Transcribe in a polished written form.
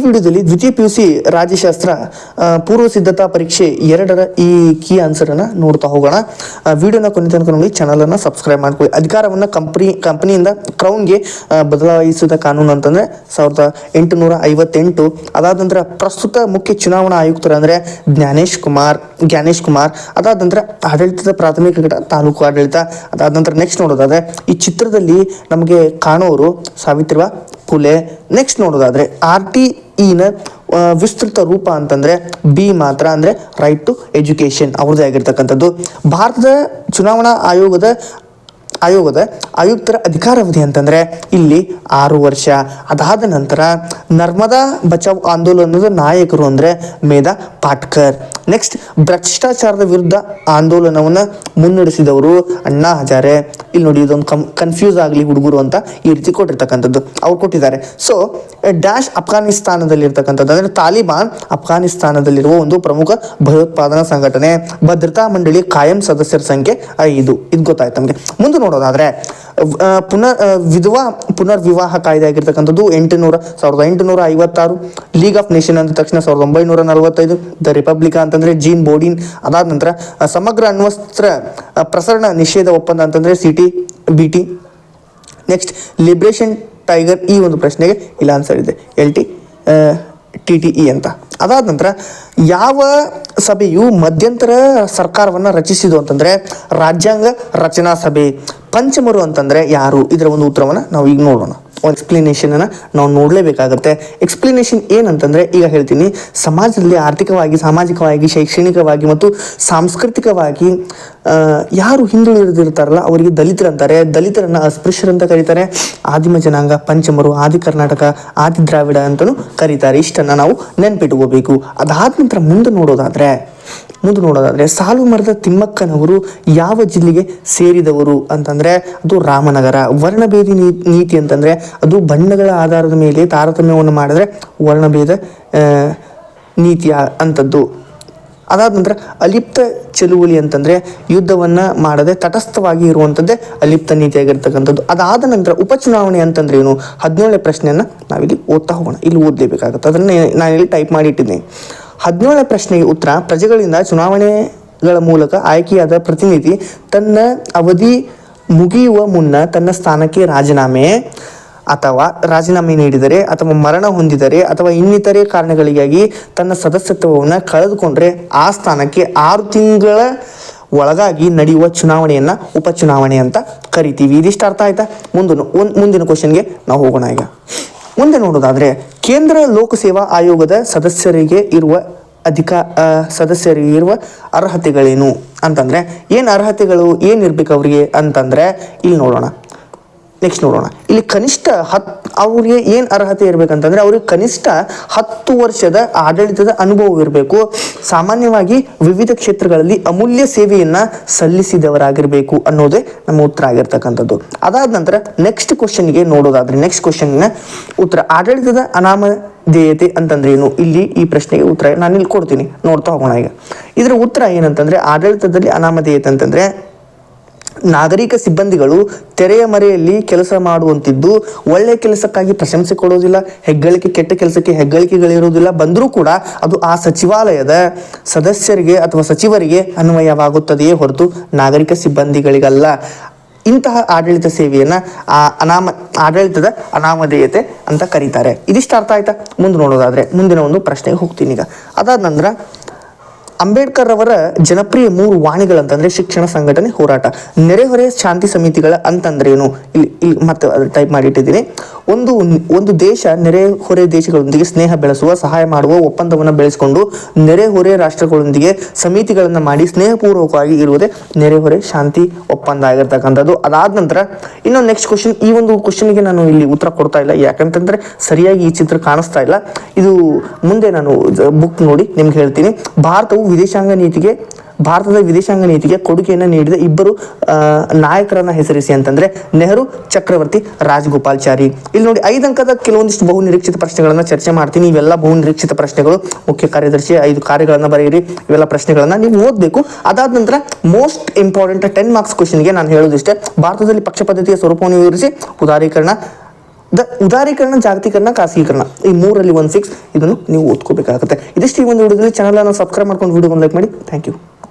ವಿಡಿಯೋದಲ್ಲಿ ದ್ವಿತೀಯ PUC ರಾಜ್ಯಶಾಸ್ತ್ರ ಪೂರ್ವ ಸಿದ್ಧತಾ ಪರೀಕ್ಷೆ 2ರ ಈ ಕೀ ಆನ್ಸರ್ ಅನ್ನ ನೋಡ್ತಾ ಹೋಗೋಣ. ವಿಡಿಯೋನ ಕೊನೆ ತನಕ ನೋಡಿ, ಚಾನಲ್ ಅನ್ನ ಸಬ್ಸ್ಕ್ರೈಬ್ ಮಾಡ್ಕೊಳ್ಳಿ. ಅಧಿಕಾರವನ್ನ ಕಂಪನಿಯಿಂದ ಕ್ರೌನ್ಗೆ ಬದಲಾಯಿಸಿದ ಕಾನೂನು ಅಂತಂದ್ರೆ 1858. ಅದಾದ ನಂತರ ಪ್ರಸ್ತುತ ಮುಖ್ಯ ಚುನಾವಣಾ ಆಯುಕ್ತರಂದ್ರೆ ಜ್ಞಾನೇಶ್ ಕುಮಾರ್. ಅದಾದ ನಂತರ ಆಡಳಿತದ ಪ್ರಾಥಮಿಕ ಘಟ ತಾಲೂಕು ಆಡಳಿತ. ಅದಾದ ನಂತರ ನೆಕ್ಸ್ಟ್ ನೋಡೋದಾದ್ರೆ ಈ ಚಿತ್ರದಲ್ಲಿ ನಮಗೆ ಕಾಣೋರು ಸಾವಿತ್ರಿಬಾಯಿ ಫುಲೆ. ನೆಕ್ಸ್ಟ್ ನೋಡೋದಾದ್ರೆ RTE ವಿಸ್ತೃತ ರೂಪ ಅಂತಂದ್ರೆ ಬಿ ಮಾತ್ರ, ಅಂದ್ರೆ ರೈಟ್ ಟು ಎಜುಕೇಶನ್ ಅವ್ರದ್ದೇ ಆಗಿರ್ತಕ್ಕಂಥದ್ದು. ಭಾರತದ ಚುನಾವಣಾ ಆಯೋಗದ ಆಯುಕ್ತರ ಅಧಿಕಾರಾವಧಿ ಅಂತಂದ್ರೆ ಇಲ್ಲಿ 6 ವರ್ಷ. ಅದಾದ ನಂತರ ನರ್ಮದಾ ಬಚಾವ್ ಆಂದೋಲನದ ನಾಯಕರು ಅಂದ್ರೆ ಮೇಧಾ ಪಾಟ್ಕರ್. ನೆಕ್ಸ್ಟ್ ಭ್ರಷ್ಟಾಚಾರದ ವಿರುದ್ಧ ಆಂದೋಲನವನ್ನ ಮುನ್ನಡೆಸಿದವರು ಅಣ್ಣಾ ಹಜಾರೆ. ಇಲ್ಲಿ ನೋಡಿ, ಇದೊಂದು ಕನ್ಫ್ಯೂಸ್ ಆಗಲಿ ಹುಡುಗರು ಅಂತ ಈ ರೀತಿ ಕೊಟ್ಟಿರ್ತಕ್ಕಂಥದ್ದು ಅವ್ರು ಕೊಟ್ಟಿದ್ದಾರೆ. ಸೊ ಡ್ಯಾಶ್ ಅಫ್ಘಾನಿಸ್ತಾನದಲ್ಲಿ ಇರ್ತಕ್ಕಂಥದ್ದು ಅಂದ್ರೆ ತಾಲಿಬಾನ್ ಅಫ್ಘಾನಿಸ್ತಾನದಲ್ಲಿರುವ ಒಂದು ಪ್ರಮುಖ ಭಯೋತ್ಪಾದನಾ ಸಂಘಟನೆ. ಭದ್ರತಾ ಮಂಡಳಿ ಕಾಯಂ ಸದಸ್ಯರ ಸಂಖ್ಯೆ 5. ಇದು ಗೊತ್ತಾಯ್ತು ನಮಗೆ. ಮುಂದೆ ನೋಡೋದಾದ್ರೆ ಪುನರ್ವಿವಾಹ ಕಾಯ್ದೆ ಆಗಿರ್ತಕ್ಕಂಥದ್ದು 1856. ಲೀಗ್ ಆಫ್ ನೇಷನ್ ಅಂದ ತಕ್ಷಣ 1945. ದ ರಿಪಬ್ಲಿಕ್ ಅಂತಂದ್ರೆ ಜೀನ್ ಬೋಡಿನ್. ಅದಾದ ನಂತರ ಸಮಗ್ರ ಅಣ್ವಸ್ತ್ರ ಪ್ರಸರಣ ನಿಷೇಧ ಒಪ್ಪಂದ ಅಂತಂದ್ರೆ CTBT. Next liberation tiger. ಈ ಒಂದು ಪ್ರಶ್ನೆಗೆ ಇಲ್ಲ ಆನ್ಸರ್ ಇದೆ LTTE ಅಂತ. ಅದಾದ ನಂತರ ಯಾವ ಸಭೆಯು ಮಧ್ಯಂತರ ಸರ್ಕಾರವನ್ನ ರಚಿಸಿದು ಅಂತಂದ್ರೆ ರಾಜ್ಯಾಂಗ ರಚನಾ ಸಭೆ. ಪಂಚಮರು ಅಂತಂದ್ರೆ ಯಾರು? ಇದರ ಒಂದು ಉತ್ತರವನ್ನ ನಾವು ಈಗ ನೋಡೋಣ. ಒಂದು ಎಕ್ಸ್ಪ್ಲನೇಷನ್ ಅನ್ನ ನಾವು ನೋಡಲೇಬೇಕಾಗುತ್ತೆ. ಎಕ್ಸ್ಪ್ಲನೇಷನ್ ಏನಂತಂದ್ರೆ ಈಗ ಹೇಳ್ತೀನಿ. ಸಮಾಜದಲ್ಲಿ ಆರ್ಥಿಕವಾಗಿ, ಸಾಮಾಜಿಕವಾಗಿ, ಶೈಕ್ಷಣಿಕವಾಗಿ ಮತ್ತು ಸಾಂಸ್ಕೃತಿಕವಾಗಿ ಯಾರು ಹಿಂದುಳಿದಿರ್ತಾರಲ್ಲ ಅವರಿಗೆ ದಲಿತರಂತಾರೆ. ದಲಿತರನ್ನ ಅಸ್ಪೃಶ್ಯರಂತ ಕರೀತಾರೆ. ಆದಿಮ ಜನಾಂಗ, ಪಂಚಮರು, ಆದಿ ಕರ್ನಾಟಕ, ಆದಿ ದ್ರಾವಿಡ ಅಂತಲೂ ಕರೀತಾರೆ. ಇಷ್ಟನ್ನ ನಾವು ನೆನ್ಪಿಟ್ಕೋಬೇಕು. ಅದಾದ ನಂತರ ಮುಂದೆ ನೋಡೋದಾದ್ರೆ ಸಾಲು ಮರದ ತಿಮ್ಮಕ್ಕನವರು ಯಾವ ಜಿಲ್ಲೆಗೆ ಸೇರಿದವರು ಅಂತಂದ್ರೆ ಅದು ರಾಮನಗರ. ವರ್ಣಭೇದಿ ನೀತಿ ಅಂತಂದ್ರೆ ಅದು ಬಣ್ಣಗಳ ಆಧಾರದ ಮೇಲೆ ತಾರತಮ್ಯವನ್ನು ಮಾಡಿದ್ರೆ ವರ್ಣಭೇದ ನೀತಿ ಅಂತದ್ದು. ಅದಾದ ನಂತರ ಅಲಿಪ್ತ ಚಳುವಳಿ ಅಂತಂದ್ರೆ ಯುದ್ಧವನ್ನ ಮಾಡದೆ ತಟಸ್ಥವಾಗಿ ಇರುವಂಥದ್ದೇ ಅಲಿಪ್ತ ನೀತಿ ಆಗಿರ್ತಕ್ಕಂಥದ್ದು. ಅದಾದ ನಂತರ ಉಪಚುನಾವಣೆ ಅಂತಂದ್ರೆ ಏನು? 17ನೇ ಪ್ರಶ್ನೆಯನ್ನ ನಾವಿಲ್ಲಿ ಓದ್ತಾ ಹೋಗೋಣ. ಇಲ್ಲಿ ಓದಲೇಬೇಕಾಗುತ್ತೆ, ಅದನ್ನ ನಾನಿಲ್ಲಿ ಟೈಪ್ ಮಾಡಿ ಇಟ್ಟಿದ್ದೀನಿ. 17ನೇ ಪ್ರಶ್ನೆಗೆ ಉತ್ತರ: ಪ್ರಜೆಗಳಿಂದ ಚುನಾವಣೆಗಳ ಮೂಲಕ ಆಯ್ಕೆಯಾದ ಪ್ರತಿನಿಧಿ ತನ್ನ ಅವಧಿ ಮುಗಿಯುವ ಮುನ್ನ ತನ್ನ ಸ್ಥಾನಕ್ಕೆ ರಾಜೀನಾಮೆ ನೀಡಿದರೆ ಅಥವಾ ಮರಣ ಹೊಂದಿದರೆ ಅಥವಾ ಇನ್ನಿತರೆ ಕಾರಣಗಳಿಗಾಗಿ ತನ್ನ ಸದಸ್ಯತ್ವವನ್ನು ಕಳೆದುಕೊಂಡ್ರೆ ಆ ಸ್ಥಾನಕ್ಕೆ 6 ತಿಂಗಳ ಒಳಗಾಗಿ ನಡೆಯುವ ಚುನಾವಣೆಯನ್ನ ಉಪಚುನಾವಣೆ ಅಂತ ಕರಿತೀವಿ. ಇದಿಷ್ಟು ಅರ್ಥ ಆಯ್ತಾ? ಮುಂದಿನ ಕ್ವಶನ್ಗೆ ನಾವು ಹೋಗೋಣ. ಈಗ ಮುಂದೆ ನೋಡೋದಾದ್ರೆ ಕೇಂದ್ರ ಲೋಕಸೇವಾ ಆಯೋಗದ ಸದಸ್ಯರಿಗೆ ಇರುವ ಅರ್ಹತೆಗಳೇನು ಅಂತಂದ್ರೆ ಏನು ಅರ್ಹತೆಗಳು ಏನಿರ್ಬೇಕು ಅವ್ರಿಗೆ ಅಂತಂದ್ರೆ ಇಲ್ಲಿ ನೋಡೋಣ. ನೆಕ್ಸ್ಟ್ ನೋಡೋಣ. ಇಲ್ಲಿ ಕನಿಷ್ಠ ಅವ್ರಿಗೆ ಏನು ಅರ್ಹತೆ ಇರಬೇಕಂತಂದ್ರೆ ಅವ್ರಿಗೆ ಕನಿಷ್ಠ 10 ವರ್ಷದ ಆಡಳಿತದ ಅನುಭವ ಇರಬೇಕು. ಸಾಮಾನ್ಯವಾಗಿ ವಿವಿಧ ಕ್ಷೇತ್ರಗಳಲ್ಲಿ ಅಮೂಲ್ಯ ಸೇವೆಯನ್ನ ಸಲ್ಲಿಸಿದವರಾಗಿರ್ಬೇಕು ಅನ್ನೋದೇ ನಮ್ಮ ಉತ್ತರ ಆಗಿರ್ತಕ್ಕಂಥದ್ದು. ಅದಾದ ನಂತರ ನೆಕ್ಸ್ಟ್ ಕ್ವಶನ್ಗೆ ನೋಡೋದಾದ್ರೆ ನೆಕ್ಸ್ಟ್ ಕ್ವಶನ್ನ ಉತ್ತರ: ಆಡಳಿತದ ಅನಾಮಧೇಯತೆ ಅಂತಂದ್ರೆ ಏನು? ಇಲ್ಲಿ ಈ ಪ್ರಶ್ನೆಗೆ ಉತ್ತರ ನಾನು ಇಲ್ಲಿ ಕೊಡ್ತೀನಿ, ನೋಡ್ತಾ ಹೋಗೋಣ. ಈಗ ಇದರ ಉತ್ತರ ಏನಂತಂದ್ರೆ ಆಡಳಿತದಲ್ಲಿ ಅನಾಮಧೇಯತೆ ಅಂತಂದ್ರೆ ನಾಗರಿಕ ಸಿಬ್ಬಂದಿಗಳು ತೆರೆಯ ಮರೆಯಲ್ಲಿ ಕೆಲಸ ಮಾಡುವಂತಿದ್ದು ಒಳ್ಳೆ ಕೆಲಸಕ್ಕಾಗಿ ಪ್ರಶಂಸೆ ಕೊಡೋದಿಲ್ಲ, ಕೆಟ್ಟ ಕೆಲಸಕ್ಕೆ ಹೆಗ್ಗಳಿಕೆಗಳಿರುವುದಿಲ್ಲ. ಬಂದರೂ ಕೂಡ ಅದು ಆ ಸಚಿವಾಲಯದ ಸದಸ್ಯರಿಗೆ ಅಥವಾ ಸಚಿವರಿಗೆ ಅನ್ವಯವಾಗುತ್ತದೆಯೇ ಹೊರತು ನಾಗರಿಕ ಸಿಬ್ಬಂದಿಗಳಿಗಲ್ಲ. ಇಂತಹ ಆಡಳಿತ ಸೇವೆಯನ್ನ ಆಡಳಿತದ ಅನಾಮಧೇಯತೆ ಅಂತ ಕರೀತಾರೆ. ಇದಿಷ್ಟು ಅರ್ಥ ಆಯ್ತಾ? ಮುಂದೆ ನೋಡೋದಾದ್ರೆ ಮುಂದಿನ ಒಂದು ಪ್ರಶ್ನೆಗೆ ಹೋಗ್ತೀನಿ. ಈಗ ಅದಾದ ನಂತರ ಅಂಬೇಡ್ಕರ್ ಅವರ ಜನಪ್ರಿಯ 3 ವಾಣಿಗಳಂತಂದ್ರೆ ಶಿಕ್ಷಣ, ಸಂಘಟನೆ, ಹೋರಾಟ. ನೆರೆಹೊರೆ ಶಾಂತಿ ಸಮಿತಿಗಳ ಅಂತಂದ್ರೆ ಏನು? ಇಲ್ಲಿ ಮತ್ತೆ ಟೈಪ್ ಮಾಡಿ ಇಟ್ಟಿದ್ದೀನಿ. ಒಂದು ದೇಶ ನೆರೆಹೊರೆ ದೇಶಗಳೊಂದಿಗೆ ಸ್ನೇಹ ಬೆಳೆಸುವ, ಸಹಾಯ ಮಾಡುವ ಒಪ್ಪಂದವನ್ನು ಬೆಳೆಸಿಕೊಂಡು ನೆರೆಹೊರೆ ರಾಷ್ಟ್ರಗಳೊಂದಿಗೆ ಸಮಿತಿಗಳನ್ನು ಮಾಡಿ ಸ್ನೇಹಪೂರ್ವಕವಾಗಿ ಇರುವುದೇ ನೆರೆಹೊರೆ ಶಾಂತಿ ಒಪ್ಪಂದ ಆಗಿರ್ತಕ್ಕಂಥದ್ದು. ಅದಾದ ನಂತರ ಇನ್ನೊಂದು ನೆಕ್ಸ್ಟ್ ಕ್ವಶನ್. ಈ ಒಂದು ಕ್ವಶನ್ಗೆ ನಾನು ಇಲ್ಲಿ ಉತ್ತರ ಕೊಡ್ತಾ ಇಲ್ಲ, ಯಾಕಂತಂದ್ರೆ ಸರಿಯಾಗಿ ಈ ಚಿತ್ರ ಕಾಣಿಸ್ತಾ ಇಲ್ಲ. ಇದು ಮುಂದೆ ನಾನು ಬುಕ್ ನೋಡಿ ನಿಮ್ಗೆ ಹೇಳ್ತೀನಿ. ಭಾರತದ ವಿದೇಶಾಂಗ ನೀತಿಗೆ ಕೊಡುಗೆಯನ್ನು ನೀಡಿದ 2 ನಾಯಕರನ್ನ ಹೆಸರಿಸಿ ಅಂತಂದ್ರೆ ನೆಹರು, ಚಕ್ರವರ್ತಿ, ರಾಜಗೋಪಾಲ್ಚಾರಿ. ಇಲ್ಲಿ ನೋಡಿ 5 ಅಂಕದ ಕೆಲವೊಂದಿಷ್ಟು ಬಹು ನಿರೀಕ್ಷಿತ ಪ್ರಶ್ನೆಗಳನ್ನ ಚರ್ಚೆ ಮಾಡ್ತೀನಿ. ಇವೆಲ್ಲ ಬಹು ನಿರೀಕ್ಷಿತ ಪ್ರಶ್ನೆಗಳು. ಮುಖ್ಯ ಕಾರ್ಯದರ್ಶಿ 5 ಕಾರ್ಯಗಳನ್ನ ಬರೆಯಿರಿ. ಇವೆಲ್ಲ ಪ್ರಶ್ನೆಗಳನ್ನ ನೀವು ಓದಬೇಕು. ಅದಾದ ನಂತರ ಮೋಸ್ಟ್ ಇಂಪಾರ್ಟೆಂಟ್ 10 ಮಾರ್ಕ್ಸ್ ಕ್ವಶನ್ಗೆ ನಾನು ಹೇಳೋದಿಷ್ಟೇ: ಭಾರತದಲ್ಲಿ ಪಕ್ಷ ಪದ್ಧತಿಯ ಸ್ವರೂಪವನ್ನು ವಿವರಿಸಿ. ಉದಾರೀಕರಣ, ಜಾಗತೀಕರಣ, ಖಾಸಗೀಕರಣ, ಈ ಮೂರಲ್ಲಿ ಒಂದು ಫಿಕ್ಸ್. ಇದನ್ನು ನೀವು ಓದ್ಕೋಬೇಕಾಗುತ್ತೆ. ಇದಿಷ್ಟು ಈ ಒಂದು ವಿಡಿಯೋದಲ್ಲಿ. ಚಾನಲನ್ನು ಸಬ್ಸ್ಕ್ರೈಬ್ ಮಾಡ್ಕೊಂಡು ವಿಡಿಯೋ ಲೈಕ್ ಮಾಡಿ. Thank you.